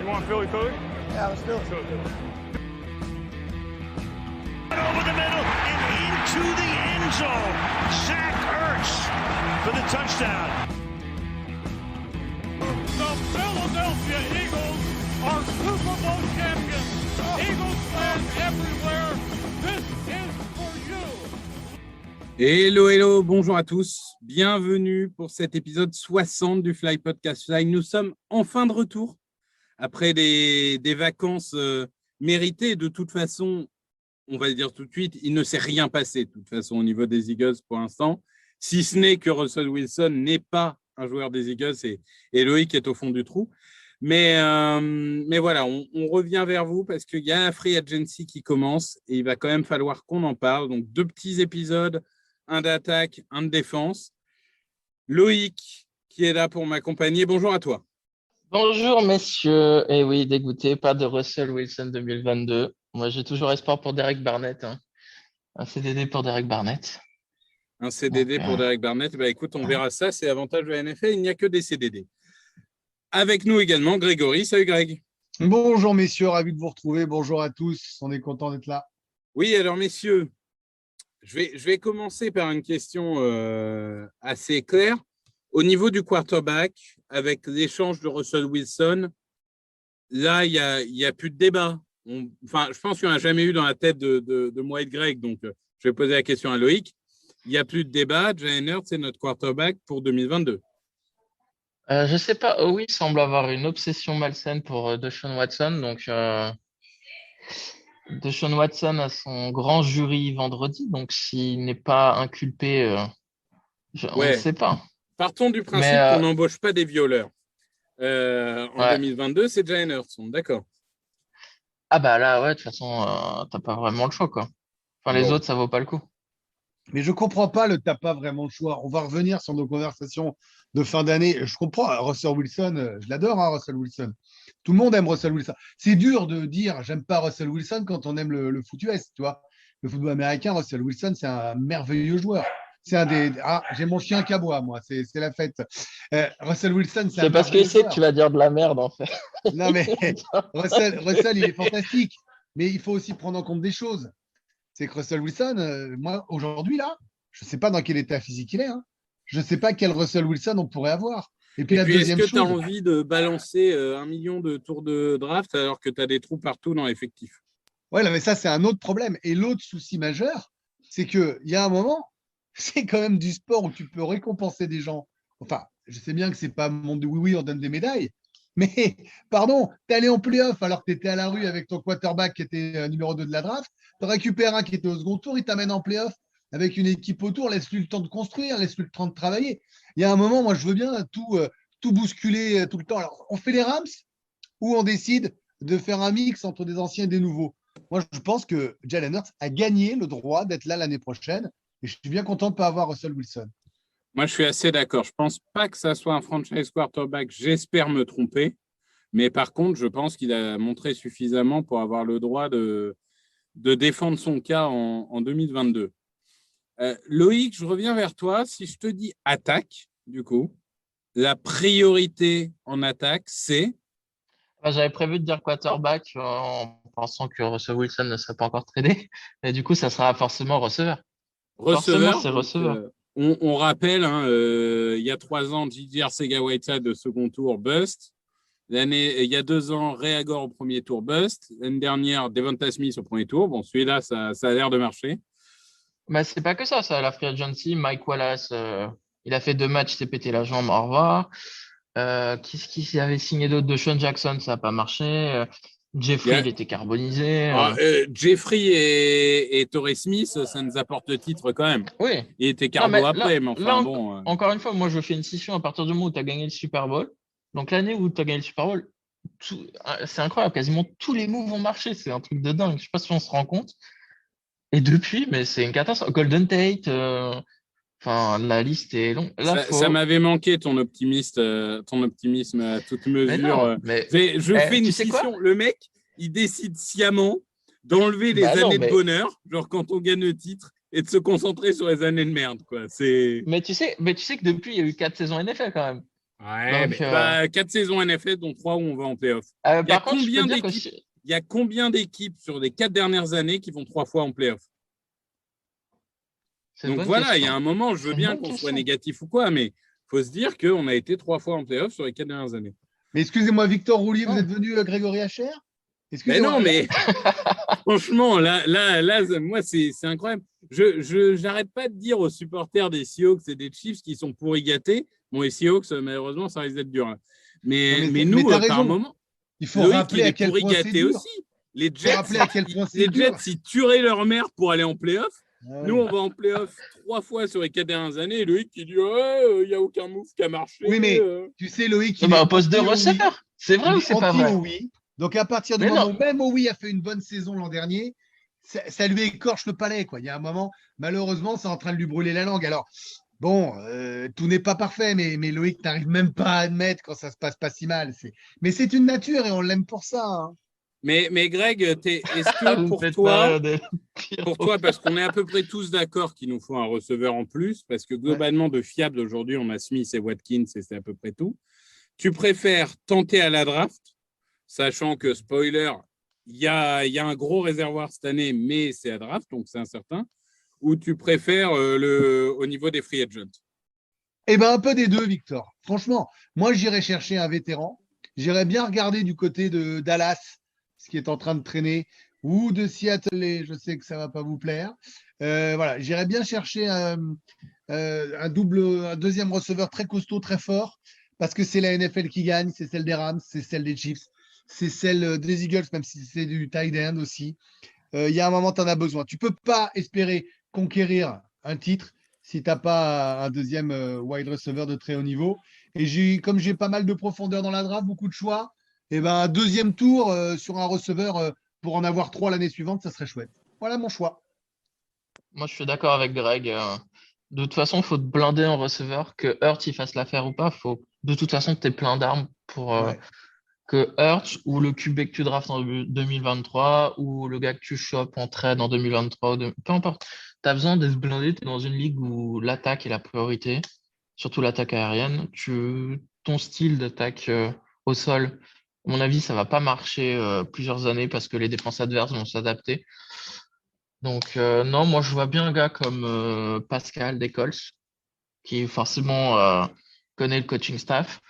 want Philly? Yeah, let's do it. Over the middle and into the end zone. Zach Ertz for the touchdown. The Philadelphia Eagles are Super Bowl champions. Eagles fans everywhere, this is for you. Hello, bonjour à tous. Bienvenue pour cet épisode 60 du Fly Podcast Fly. Nous sommes enfin de retour après des vacances méritées. De toute façon, on va le dire tout de suite, il ne s'est rien passé de toute façon au niveau des Eagles pour l'instant, si ce n'est que Russell Wilson n'est pas un joueur des Eagles et Loïc est au fond du trou. Mais voilà, on revient vers vous parce qu'il y a un free agency qui commence et il va quand même falloir qu'on en parle. Donc, 2 petits épisodes, un d'attaque, un de défense. Loïc qui est là pour m'accompagner. Bonjour à toi. Bonjour messieurs. Eh oui, dégoûté, pas de Russell Wilson 2022. Moi, j'ai toujours espoir pour Derek Barnett. Un CDD pour Derek Barnett. Un CDD pour Derek Barnett. Bah, écoute, on verra ça. C'est l'avantage de la NFL. Il n'y a que des CDD. Avec nous également, Grégory. Salut Greg. Bonjour messieurs, ravi de vous retrouver. Bonjour à tous, on est content d'être là. Oui, alors messieurs, je vais commencer par une question assez claire. Au niveau du quarterback, avec l'échange de Russell Wilson, là, il y a plus de débat. Je pense qu'il n'y en a jamais eu dans la tête de moi et de Greg, donc je vais poser la question à Loïc. Il n'y a plus de débat. Jalen Hurts, c'est notre quarterback pour 2022. Je sais pas. Oui, il semble avoir une obsession malsaine pour Deshaun Watson. Donc, Deshaun Watson a son grand jury vendredi. Donc, s'il n'est pas inculpé, on ne sait pas. Partons du principe qu'on n'embauche pas des violeurs. En 2022, c'est Jalen Hurts, d'accord. Ah bah là, ouais, de toute façon, t'as pas vraiment le choix, quoi. Enfin, les autres, ça vaut pas le coup. Mais je ne comprends pas le t'as pas vraiment le choix. On va revenir sur nos conversations de fin d'année. Je comprends, Russell Wilson, je l'adore, Russell Wilson. Tout le monde aime Russell Wilson. C'est dur de dire j'aime pas Russell Wilson quand on aime le foot US, tu vois. Le football américain, Russell Wilson, c'est un merveilleux joueur. C'est un des. Ah, j'ai mon chien qui aboie, moi, c'est la fête. Russell Wilson, c'est parce qu'il sait que tu vas dire de la merde, en fait. Non, mais Russell, il est fantastique. Mais il faut aussi prendre en compte des choses. C'est que Russell Wilson, moi, aujourd'hui, là, je ne sais pas dans quel état physique il est. Je ne sais pas quel Russell Wilson on pourrait avoir. Et puis, est-ce que tu as envie de balancer 1 million de tours de draft alors que tu as des trous partout dans l'effectif? Oui, mais ça, c'est un autre problème. Et l'autre souci majeur, c'est qu'il y a un moment, c'est quand même du sport où tu peux récompenser des gens. Enfin, je sais bien que ce n'est pas mon oui, on donne des médailles. Mais, pardon, tu es allé en play-off alors que tu étais à la rue avec ton quarterback qui était numéro 2 de la draft. Tu récupères un qui était au second tour, il t'amène en play-off avec une équipe autour. Laisse-lui le temps de construire, laisse-lui le temps de travailler. Il y a un moment, moi, je veux bien tout bousculer tout le temps. Alors, on fait les Rams ou on décide de faire un mix entre des anciens et des nouveaux. Moi, je pense que Jalen Hurts a gagné le droit d'être là l'année prochaine. Et je suis bien content de ne pas avoir Russell Wilson. Moi, je suis assez d'accord. Je ne pense pas que ça soit un franchise quarterback. J'espère me tromper. Mais par contre, je pense qu'il a montré suffisamment pour avoir le droit de défendre son cas en 2022. Loïc, je reviens vers toi. Si je te dis attaque, du coup, la priorité en attaque, c'est… J'avais prévu de dire quarterback en pensant que Russell Wilson ne serait pas encore tradé. Et du coup, ça sera forcément receveur. Receveur, c'est receveur. On rappelle, il y a 3 ans, J.J. Arcega-Whiteside de second tour, bust. Il y a 2 ans, Ray Agor au premier tour, bust. L'année dernière, Devonta Smith au premier tour. Bon, celui-là, ça a l'air de marcher. Bah, c'est pas que ça, la free agency. Mike Wallace, il a fait 2 matchs, il s'est pété la jambe, au revoir. Qui avait signé d'autres? De Sean Jackson, ça n'a pas marché. Jeffrey, il était carbonisé. Jeffrey et Torrey Smith, ça nous apporte le titre quand même. Oui. Il était carbo après, mais enfin bon. Encore une fois, moi, je fais une scission à partir du moment où tu as gagné le Super Bowl. Donc, l'année où tu as gagné le Super Bowl, c'est incroyable. Quasiment tous les moves ont marché. C'est un truc de dingue. Je ne sais pas si on se rend compte. Et depuis, mais c'est une catastrophe. Golden Tate, la liste est longue. Là, ça m'avait manqué ton optimisme à toute mesure. Je fais une scission. Le mec, il décide sciemment d'enlever les années de bonheur, genre quand on gagne le titre, et de se concentrer sur les années de merde, quoi. Mais tu sais que depuis, il y a eu 4 saisons NFL quand même. Ouais, Donc, mais 4 saisons NFL, dont 3 où on va en playoff. Il y a par contre, je combien peux dire que d'équipes Il y a combien d'équipes sur les 4 dernières années qui vont 3 fois en playoff? c'est une Donc bonne voilà, il y a question. un moment, je veux C'est une bien bonne qu'on soit question. négatif ou quoi, mais il faut se dire qu'on a été 3 fois en playoff sur les 4 dernières années. Mais excusez-moi, Victor Roulier, vous Non. êtes venu, Grégory Hacher? Ben Excusez-moi. non, mais franchement, là, moi, c'est incroyable. Je n'arrête pas de dire aux supporters des Seahawks et des Chiefs qui sont pourri gâtés. Bon, les Seahawks, malheureusement, ça risque d'être dur. Là. Non, Mais mais nous, t'as par raison. moment, Il faut Loïc, rappeler il à est quel pourri point c'est gâté dur. aussi. Les Il faut rappeler à quel point c'est les dur. Jets, ils tueraient leur mère pour aller en playoff. Ah Nous, oui. on va en playoff 3 fois sur les 4 dernières années. Et Loïc, il dit ouais, il n'y a aucun move qui a marché. Oui, mais tu sais, Loïc, il Bah, est au poste de anti-oui. receveur. C'est vrai Il ou est c'est pas vrai? anti-oui. Donc, à partir du Mais moment non. où même oui a fait une bonne saison l'an dernier, ça lui écorche le palais, quoi. Il y a un moment, malheureusement, c'est en train de lui brûler la langue. Alors, bon, tout n'est pas parfait, mais Loïc, tu n'arrives même pas à admettre quand ça se passe pas si mal. Mais c'est une nature et on l'aime pour ça, hein. Mais Greg, est-ce Ah, que vous me pour faites toi, marrer, Adèle. parce qu'on est à peu près tous d'accord qu'il nous faut un receveur en plus, parce que globalement, de fiable aujourd'hui, on a Smith et Watkins et c'est à peu près tout. Tu préfères tenter à la draft, sachant que, spoiler, il y a un gros réservoir cette année, mais c'est à draft, donc c'est incertain, ou tu préfères au niveau des free agents? Eh bien, un peu des deux, Victor. Franchement, moi, j'irais chercher un vétéran. J'irais bien regarder du côté de Dallas, ce qui est en train de traîner, ou de Seattle, et je sais que ça ne va pas vous plaire. Voilà, j'irais bien chercher un deuxième receveur très costaud, très fort, parce que c'est la NFL qui gagne, c'est celle des Rams, c'est celle des Chiefs, c'est celle des Eagles, même si c'est du tight end aussi. Il y a un moment, tu en as besoin. Tu ne peux pas espérer conquérir un titre si tu n'as pas un deuxième wide receiver de très haut niveau. Et comme j'ai pas mal de profondeur dans la draft, beaucoup de choix, et ben, un deuxième tour sur un receveur pour en avoir 3 l'année suivante, ça serait chouette. Voilà mon choix. Moi, je suis d'accord avec Greg. De toute façon, il faut te blinder en receveur. Que Hurt il fasse l'affaire ou pas, faut de toute façon que tu aies plein d'armes pour Ouais. que Hurt ou le QB que tu draftes en 2023 ou le gars que tu chopes en trade en 2023, peu importe. Tu as besoin de se blinder. Tu es dans une ligue où l'attaque est la priorité, surtout l'attaque aérienne. Ton style d'attaque au sol, à mon avis, ça va pas marcher plusieurs années parce que les défenses adverses vont s'adapter. Donc, non, moi, je vois bien un gars comme Pascal Descols, qui forcément connaît le coaching staff.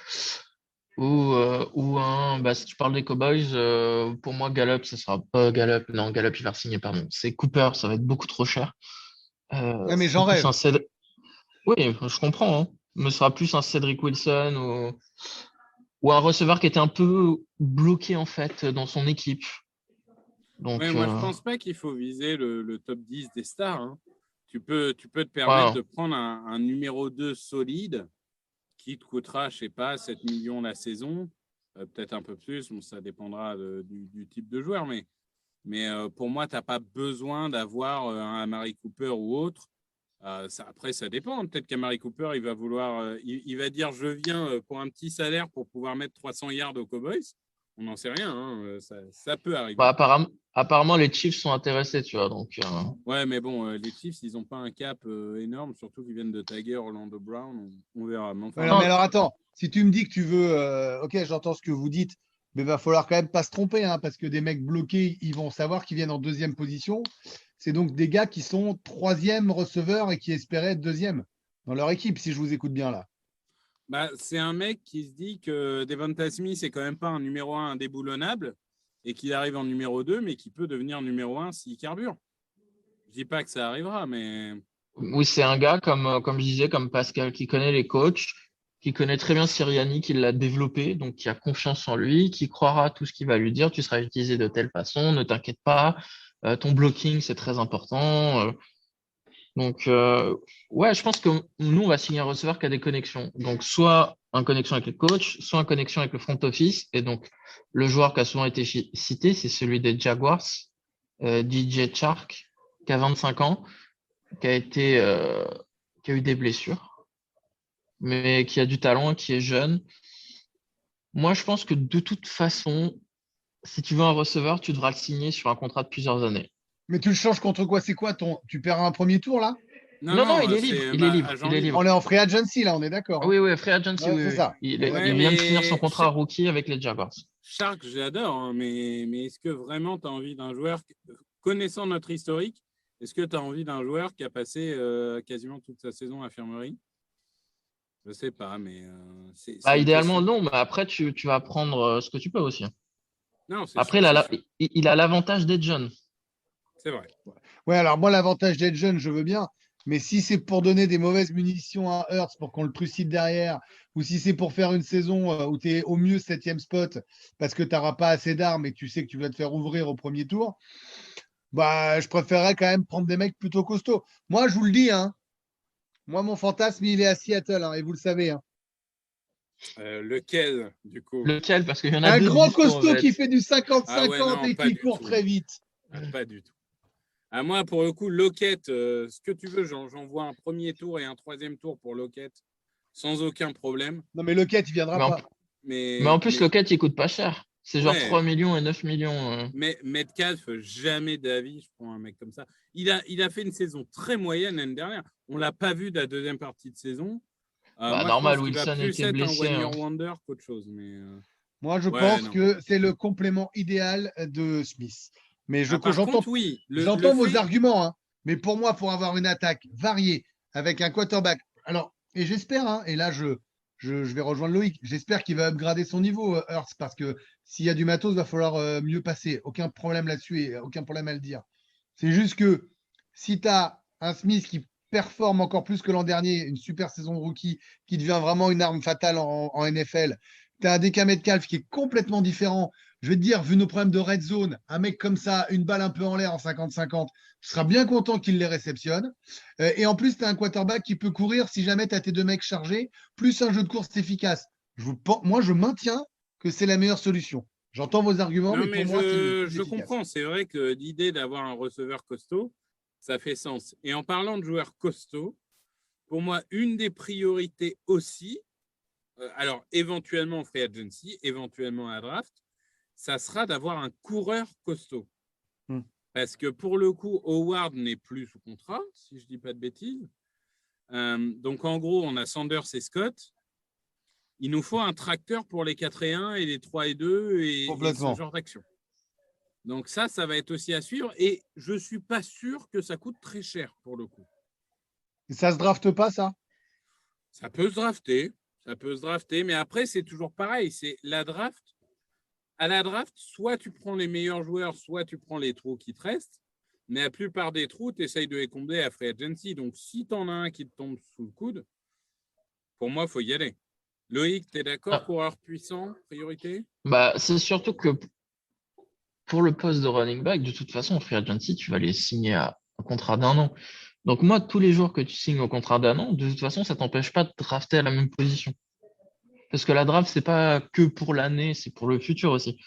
Si tu parles des Cowboys, pour moi, Gallup, ça sera pas Gallup. Non, Gallup, il va signer, pardon. C'est Cooper, ça va être beaucoup trop cher. Ouais, mais C'est j'en plus rêve. un Cédric. Oui, je comprends, hein. Mais ce sera plus un Cédric Wilson ou un receveur qui était un peu bloqué, en fait, dans son équipe. Donc, Ouais, moi, je pense pas qu'il faut viser le top 10 des stars, hein. Tu peux te permettre de prendre un numéro 2 solide qui te coûtera, je sais pas, 7 millions la saison, peut-être un peu plus, bon, ça dépendra du type de joueur, mais pour moi, tu n'as pas besoin d'avoir un Amari Cooper ou autre. Après, ça dépend. Peut-être qu'Amari Cooper, il va vouloir, il va dire je viens pour un petit salaire pour pouvoir mettre 300 yards aux Cowboys. On n'en sait rien, hein, ça peut arriver. bah, apparemment, les Chiefs sont intéressés, tu vois. Donc, Ouais, mais bon, les Chiefs, ils n'ont pas un cap énorme, surtout qu'ils viennent de taguer Orlando Brown. On verra. Mais enfin, Ouais, non, mais alors attends, si tu me dis que tu veux, ok, j'entends ce que vous dites, mais il va falloir quand même pas se tromper, hein, parce que des mecs bloqués, ils vont savoir qu'ils viennent en deuxième position. C'est donc des gars qui sont troisième receveur et qui espéraient être deuxième dans leur équipe, si je vous écoute bien là. bah, c'est un mec qui se dit que Devonta Smith, c'est quand même pas un numéro 1 indéboulonnable et qu'il arrive en numéro 2, mais qui peut devenir numéro 1 s'il carbure. Je dis pas que ça arrivera, mais oui, c'est un gars, comme je disais, comme Pascal, qui connaît les coachs, qui connaît très bien Sirianni, qui l'a développé, donc qui a confiance en lui, qui croira à tout ce qu'il va lui dire. Tu seras utilisé de telle façon, ne t'inquiète pas. Ton blocking, c'est très important. Donc, ouais, je pense que nous, on va signer un receveur qui a des connexions. Donc, soit une connexion avec le coach, soit une connexion avec le front office. Et donc, le joueur qui a souvent été cité, c'est celui des Jaguars, DJ Chark, qui a 25 ans, qui a eu des blessures, mais qui a du talent, qui est jeune. Moi, je pense que de toute façon, si tu veux un receveur, tu devras le signer sur un contrat de plusieurs années. Mais tu le changes contre quoi? C'est quoi tu perds un premier tour là? Non, il est libre. c'est Il est libre. agent Il est libre. On est en free agency, là, on est d'accord. Ah oui, free agency, Ouais, oui, c'est oui. ça. Il Ouais, vient de finir mais son contrat rookie avec les Jaguars. Shark, j'adore, hein, mais est-ce que vraiment tu as envie d'un joueur, connaissant notre historique, est-ce que tu as envie d'un joueur qui a passé quasiment toute sa saison à l'infirmerie? Je ne sais pas, mais c'est une Idéalement, question. non, mais après, tu vas prendre ce que tu peux aussi. Non, c'est Après, sûr, c'est sûr. il a l'avantage d'être jeune. C'est vrai. Ouais, alors moi, l'avantage d'être jeune, je veux bien. Mais si c'est pour donner des mauvaises munitions à Hurts pour qu'on le trucide derrière, ou si c'est pour faire une saison où tu es au mieux 7e spot parce que tu n'auras pas assez d'armes et tu sais que tu vas te faire ouvrir au premier tour, bah, je préférerais quand même prendre des mecs plutôt costauds. Moi, je vous le dis, hein, moi, mon fantasme, il est à Seattle, hein, et vous le savez. Hein. Lequel, du coup? Lequel? Parce qu'il y en a Un deux grand dispo, en costaud fait. qui fait du 50-50 Ah ouais, non, et pas qui du court tout. très vite. Pas du tout. À moi, pour le coup, Lockett, ce que tu veux, j'envoie un premier tour et un troisième tour pour Lockett, sans aucun problème. Non, mais Lockett, il viendra Mais en, pas. mais en plus, Lockett, il coûte pas cher. C'est genre Ouais. 3 millions et 9 millions. Mais Metcalf, jamais d'avis, je prends un mec comme ça. Il a fait une saison très moyenne l'année dernière. On ne l'a pas vu de la deuxième partie de saison. Moi, Normal, je pense qu'il va Wilson plus était être blessé. un one-year wonder qu'autre chose. Mais Moi, je ouais, pense non. que c'est le complément idéal de Smith. Mais par j'entends contre, oui. j'entends vos fait... arguments, hein. Mais pour moi, pour avoir une attaque variée avec un quarterback, alors, et j'espère, hein, et là, je vais rejoindre Loïc, j'espère qu'il va upgrader son niveau, Hurts, parce que s'il y a du matos, il va falloir mieux passer. Aucun problème là-dessus et aucun problème à le dire. C'est juste que si tu as un Smith qui performe encore plus que l'an dernier, une super saison de rookie, qui devient vraiment une arme fatale en NFL, tu as un DK Metcalf qui est complètement différent. Je vais te dire, vu nos problèmes de red zone, un mec comme ça, une balle un peu en l'air en 50-50, tu seras bien content qu'il les réceptionne. Et en plus, tu as un quarterback qui peut courir si jamais tu as tes deux mecs chargés, plus un jeu de course efficace. Moi, je maintiens que c'est la meilleure solution. J'entends vos arguments, Non, mais pour mais moi, c'est le plus je efficace. comprends. C'est vrai que l'idée d'avoir un receveur costaud, ça fait sens. Et en parlant de joueurs costauds, pour moi, une des priorités aussi, alors éventuellement en free agency, éventuellement à draft, ça sera d'avoir un coureur costaud. Parce que pour le coup, Howard n'est plus sous contrat, si je ne dis pas de bêtises. Donc en gros, on a Sanders et Scott. Il nous faut un tracteur pour les 4-1 et les 3-2 et ce genre d'action. Donc ça va être aussi à suivre. Et je ne suis pas sûr que ça coûte très cher pour le coup. Et ça se drafte pas, ça? Ça peut se drafter. Ça peut se drafter. Mais après, c'est toujours pareil. C'est la draft. À la draft, soit tu prends les meilleurs joueurs, soit tu prends les trous qui te restent. Mais la plupart des trous, tu essayes de les combler à free agency. Donc, si tu en as un qui te tombe sous le coude, pour moi, il faut y aller. Loïc, tu es d'accord? Coureur puissant, priorité? C'est surtout que pour le poste de running back, de toute façon, en free agency, tu vas les signer à un contrat d'1 an. Donc, moi, tous les jours que tu signes au contrat d'1 an, de toute façon, ça ne t'empêche pas de drafter à la même position. Parce que la draft, ce n'est pas que pour l'année, c'est pour le futur aussi.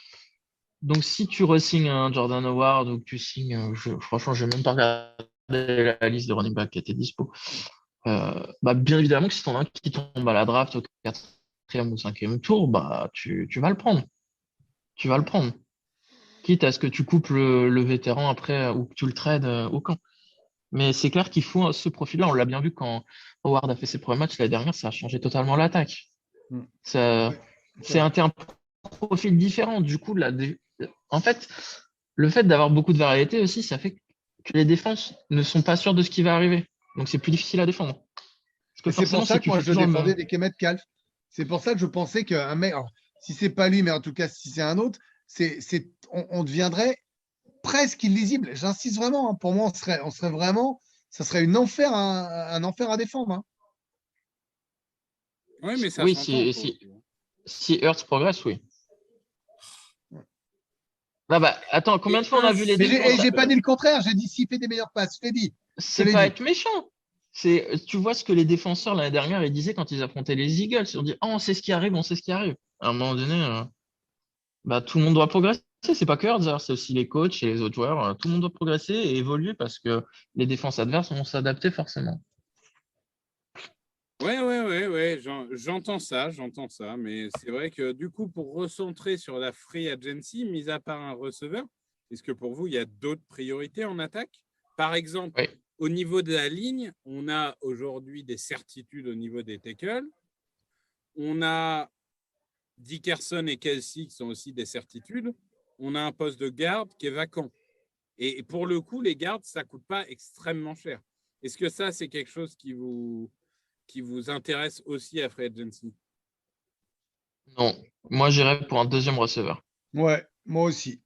Donc, si tu re-signes un Jordan Howard ou que tu signes, franchement, je n'ai même pas regardé la liste de running back qui était dispo. Bien évidemment que si tu en as un qui tombe à la draft au 4e ou 5e tour, tu vas le prendre. Tu vas le prendre. Quitte à ce que tu coupes le vétéran après ou que tu le trades au camp. Mais c'est clair qu'il faut ce profil-là. On l'a bien vu quand Howard a fait ses premiers matchs l'année dernière, ça a changé totalement l'attaque. C'est un profil différent. Du coup, en fait, le fait d'avoir beaucoup de variété aussi, ça fait que les défenses ne sont pas sûres de ce qui va arriver. Donc, c'est plus difficile à défendre. C'est pour ça que moi, je défendais des Metcalf. C'est pour ça que je pensais qu'un mec, alors, si c'est pas lui, mais en tout cas, si c'est un autre, on deviendrait presque illisible. J'insiste vraiment. Hein. Pour moi, on serait vraiment, ça serait un enfer à défendre. Hein. Oui, mais ça si Hurts progresse, oui. Attends, combien de fois on a vu les défenses? J'ai pas dit le contraire, j'ai dit s'il fait des meilleures passes, je l'ai dit. C'est pas être méchant. Tu vois ce que les défenseurs l'année dernière ils disaient quand ils affrontaient les Eagles. Ils ont dit on sait ce qui arrive, on sait ce qui arrive. À un moment donné, tout le monde doit progresser. C'est pas que Hurts, c'est aussi les coachs et les autres joueurs. Tout le monde doit progresser et évoluer parce que les défenses adverses vont s'adapter forcément. Ouais. J'entends ça. Mais c'est vrai que du coup, pour recentrer sur la free agency, mis à part un receveur, est-ce que pour vous, il y a d'autres priorités en attaque? Par exemple, au niveau de la ligne, on a aujourd'hui des certitudes au niveau des tackles. On a Dickerson et Kelsey qui sont aussi des certitudes. On a un poste de garde qui est vacant. Et pour le coup, les gardes, ça ne coûte pas extrêmement cher. Est-ce que ça, c'est quelque chose qui vous intéresse aussi à Free Agency? Non, moi j'irais pour un deuxième receveur. Ouais, moi aussi.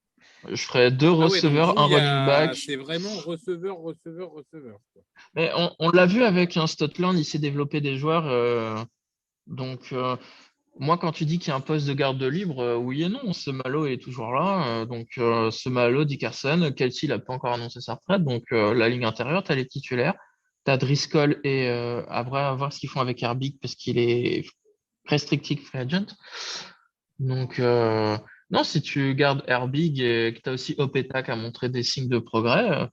Je ferais 2 Ah ouais, donc receveurs, vous, un running back. c'est vraiment receveur. Quoi. Mais on l'a vu avec un Stotland, il s'est développé des joueurs. Donc, moi, quand tu dis qu'il y a un poste de garde de libre, oui et non. Semalo est toujours là. Donc, Semalo, Dickerson, Kelsey, il n'a pas encore annoncé sa retraite. Donc, la ligne intérieure, tu as les titulaires. Tu as Driscoll et après, à voir ce qu'ils font avec Herbig parce qu'il est restricted free agent. Donc, non, si tu gardes Herbig et que tu as aussi Opeta qui a montré des signes de progrès,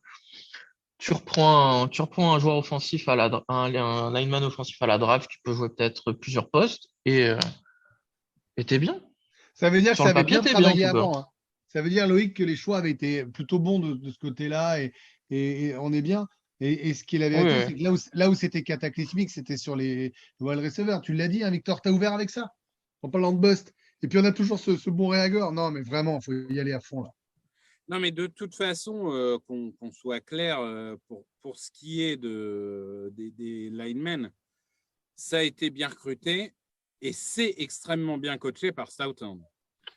tu reprends un joueur offensif un lineman offensif à la draft qui peut jouer peut-être plusieurs postes et t'es bien. Ça veut dire que Sur ça le avait papier, bien t'es bien, en travaillé tout cas. avant. Hein. Ça veut dire, Loïc, que les choix avaient été plutôt bons de ce côté-là et on est bien. Et ce qui est la Oui, vérité, oui. c'est que là où c'était cataclysmique, c'était sur les wide receivers. Tu l'as dit, hein, Victor, t'as ouvert avec ça en parlant de bust. Et puis on a toujours ce bon réageur. Non, mais vraiment, il faut y aller à fond là. Non, mais de toute façon, qu'on soit clair, pour ce qui est des linemen, ça a été bien recruté et c'est extrêmement bien coaché par Stoutland.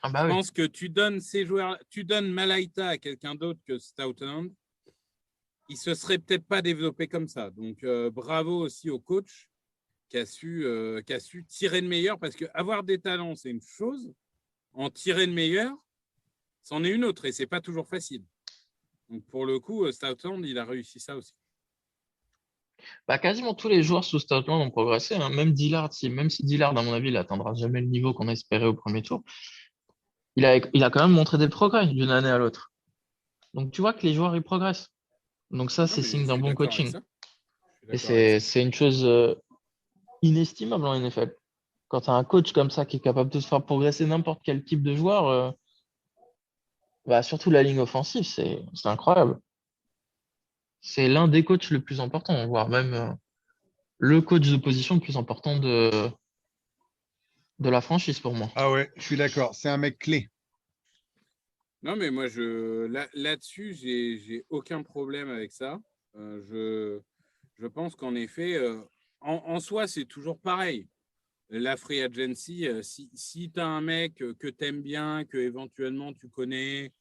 Ah Je bah oui. pense que tu donnes Malaita à quelqu'un d'autre que Stoutland, il se serait peut-être pas développé comme ça. Donc, bravo aussi au coach qui a su tirer le meilleur, parce qu'avoir des talents, c'est une chose. En tirer le meilleur, c'en est une autre et c'est pas toujours facile. Donc, pour le coup, Stoutland, il a réussi ça aussi. Bah, quasiment tous les joueurs sous Stoutland ont progressé. Hein. Même si Dillard, à mon avis, il n'atteindra jamais le niveau qu'on espérait au premier tour, il a quand même montré des progrès d'une année à l'autre. Donc, tu vois que les joueurs, ils progressent. Donc, ça, Non, c'est mais signe je d'un suis bon d'accord avec coaching. ça. Et c'est une chose inestimable en NFL. Quand tu as un coach comme ça qui est capable de se faire progresser n'importe quel type de joueur, bah, surtout la ligne offensive, c'est incroyable. C'est l'un des coachs le plus important, voire même le coach de position le plus important de la franchise pour moi. Ah ouais, je suis d'accord. C'est un mec clé. Non, mais moi, là-dessus, j'ai aucun problème avec ça. Je pense qu'en effet, en soi, c'est toujours pareil. La free agency, si tu as un mec que tu aimes bien, que éventuellement tu connais,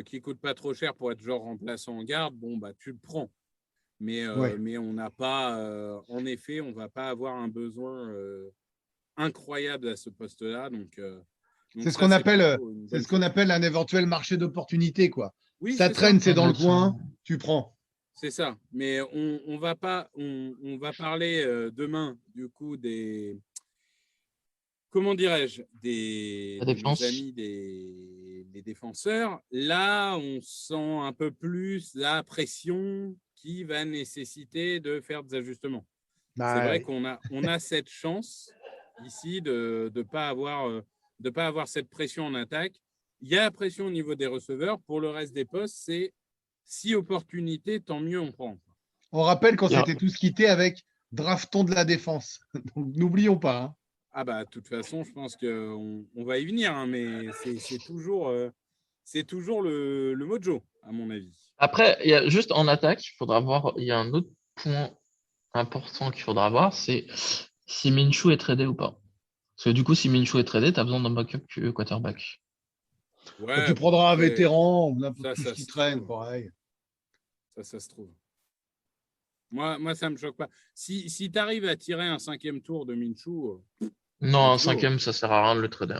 qui coûte pas trop cher pour être genre remplaçant en garde, bon, bah, tu le prends. Mais on n'a pas, en effet, on va pas avoir un besoin incroyable à ce poste-là. Donc C'est ce ça, qu'on c'est appelle, plutôt une c'est bonne ce qu'on chose. appelle un éventuel marché d'opportunité, quoi. Oui, Ça c'est ça. traîne, c'est dans le Exactement. coin, tu prends. C'est ça. Mais on va pas, on va parler demain, du coup, comment dirais-je, La de nos défense. amis les défenseurs. Là, on sent un peu plus la pression qui va nécessiter de faire des ajustements. Bah, C'est vrai ouais. qu'on a cette chance ici de pas avoir cette pression en attaque. Il y a la pression au niveau des receveurs. Pour le reste des postes, c'est si opportunité, tant mieux on prend. On rappelle qu'on Il y a- s'était tous quittés avec draftons de la défense. Donc n'oublions pas. Hein. Ah bah, de toute façon, je pense qu'on va y venir, hein, mais c'est toujours le mojo, à mon avis. Après, il y a juste en attaque, il y a un autre point important qu'il faudra voir, c'est si Minshew est tradé ou pas. Parce que du coup, si Minshew est tradé, tu as besoin d'un backup quarterback. Quand tu Ouais, bon, prendras un après, vétéran, n'importe tout ce ça qui se traîne, trouve. pareil. Ça se trouve. Moi, ça ne me choque pas. Si tu arrives à tirer un 5e tour de Minshew, Non, un let's go. cinquième, ça sert à rien de le trader.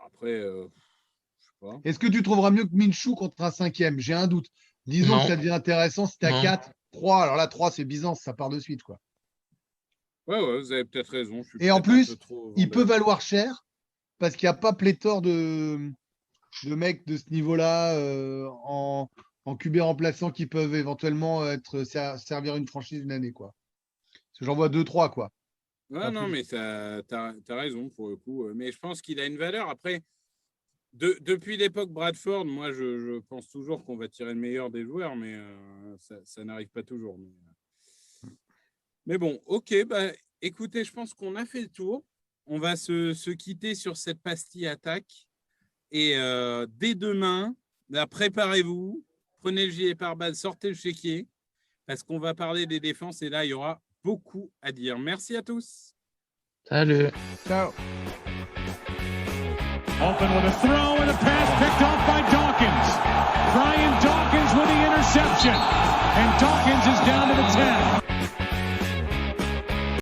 Après, je sais pas. Est-ce que tu trouveras mieux que Minshew contre un 5e? J'ai un doute. Disons que Non, ça devient intéressant si tu as non. 4, 3. Alors là, 3, c'est Byzance, ça part de suite. Quoi. Ouais, vous avez peut-être raison. Je suis Et en peut-être un plus, peu trop il peut vendeur. valoir cher parce qu'il n'y a pas pléthore de mecs de ce niveau-là en QB remplaçant qui peuvent éventuellement servir une franchise une année. Quoi. Parce que j'en vois 2, 3. Quoi. Ouais, Pas non, plus. mais tu as raison pour le coup. Mais je pense qu'il a une valeur. Après, Depuis l'époque Bradford, moi, je pense toujours qu'on va tirer le meilleur des joueurs, mais ça n'arrive pas toujours. Mais bon, ok. Écoutez, je pense qu'on a fait le tour. On va se quitter sur cette pastille attaque. Et dès demain, préparez-vous, prenez le gilet pare-balles, sortez le chéquier, parce qu'on va parler des défenses. Et là, il y aura beaucoup à dire. Merci à tous. Salut. Ciao. Open with a throw and a pass picked off by Dawkins. Brian Dawkins with the interception. And Dawkins